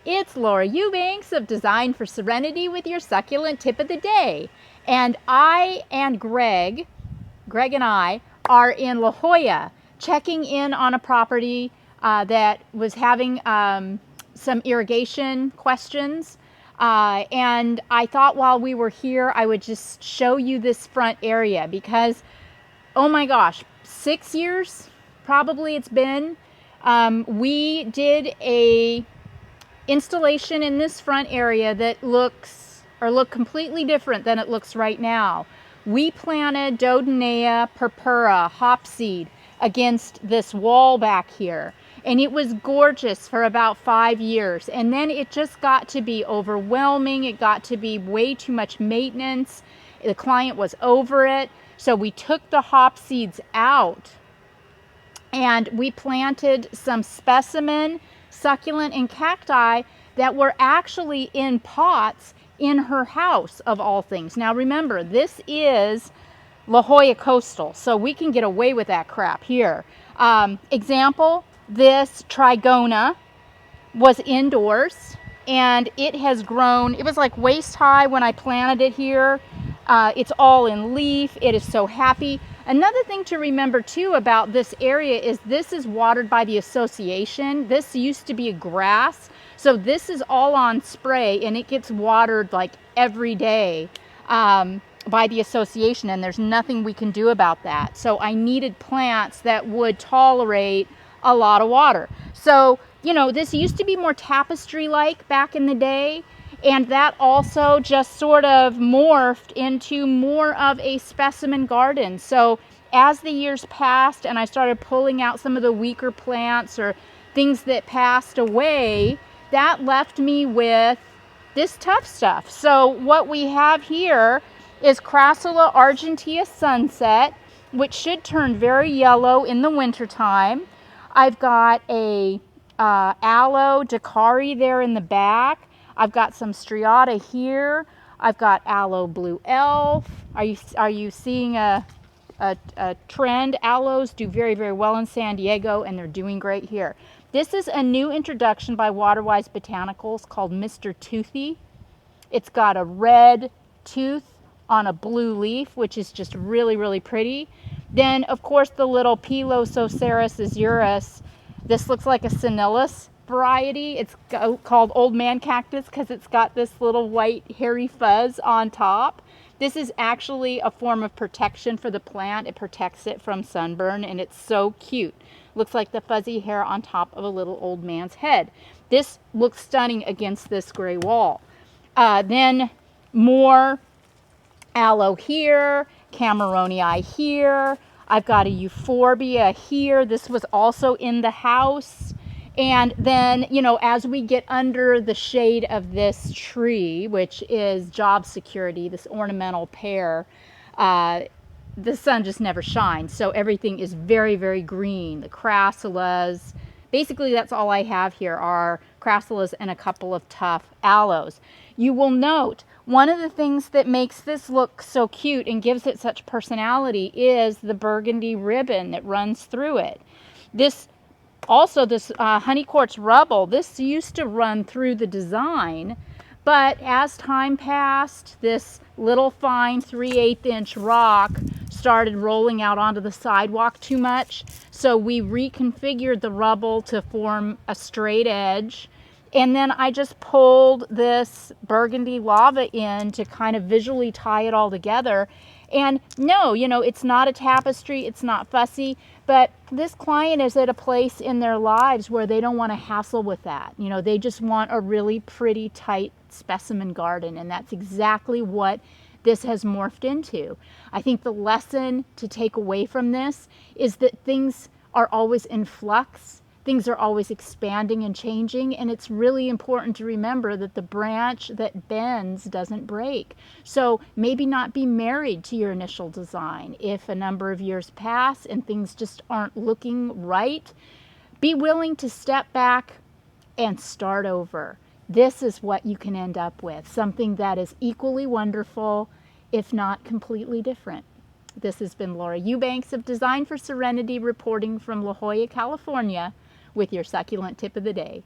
It's Laura Eubanks of Design for Serenity with your succulent tip of the day. And I and Greg and I are in La Jolla checking in on a property that was having some irrigation questions. And I thought while we were here, I would just show you this front area because, oh my gosh, 6 years probably it's been. We did a installation in this front area that looked completely different than it looks right now. We planted Dodonea purpura hopseed against this wall back here, and it was gorgeous for about 5 years, and then it just got to be overwhelming. It got to be way too much maintenance. The client was over it, so we took the hop seeds out and we planted some specimen succulent and cacti that were actually in pots in her house, of all things. Now remember, this is La Jolla coastal, so we can get away with that crap here. Example, this trigona was indoors and it has grown. It was like waist high when I planted it here. It's all in leaf. It is so happy. Another thing to remember too about this area is this is watered by the association. This used to be a grass, so this is all on spray and it gets watered like every day by the association, and there's nothing we can do about that. So I needed plants that would tolerate a lot of water. So, you know, this used to be more tapestry-like back in the day, and that also just sort of morphed into more of a specimen garden. So as the years passed and I started pulling out some of the weaker plants or things that passed away, that left me with this tough stuff. So what we have here is Crassula Argentia Sunset, which should turn very yellow in the wintertime. I've got a aloe Dakari there in the back. I've got some striata here. I've got aloe blue elf. Are you seeing a trend? Aloes do very, very well in San Diego, and they're doing great here. This is a new introduction by Waterwise Botanicals called Mr. Toothy. It's got a red tooth on a blue leaf, which is just really, really pretty. Then, of course, the little Pilosoceras azuris. This looks like a Senilus variety. It's called Old Man Cactus because it's got this little white hairy fuzz on top. This is actually a form of protection for the plant. It protects it from sunburn, and it's so cute. Looks like the fuzzy hair on top of a little old man's head. This looks stunning against this gray wall. Then more aloe here, Cameronii here. I've got a euphorbia here. This was also in the house. And then, you know, as we get under the shade of this tree, which is job security, this ornamental pear, the sun just never shines. So everything is very, very green. The crassulas, basically that's all I have here are crassulas and a couple of tough aloes. You will note one of the things that makes this look so cute and gives it such personality is the burgundy ribbon that runs through it. This honey quartz rubble, this used to run through the design, but as time passed, this little fine 3/8 inch rock started rolling out onto the sidewalk too much. So we reconfigured the rubble to form a straight edge. And then I just pulled this burgundy lava in to kind of visually tie it all together. And no, you know, it's not a tapestry, it's not fussy, but this client is at a place in their lives where they don't want to hassle with that. You know, they just want a really pretty, tight specimen garden, and that's exactly what this has morphed into. I think the lesson to take away from this is that things are always in flux. Things are always expanding and changing, and it's really important to remember that the branch that bends doesn't break. So maybe not be married to your initial design. If a number of years pass and things just aren't looking right, be willing to step back and start over. This is what you can end up with, something that is equally wonderful, if not completely different. This has been Laura Eubanks of Design for Serenity reporting from La Jolla, California, with your succulent tip of the day.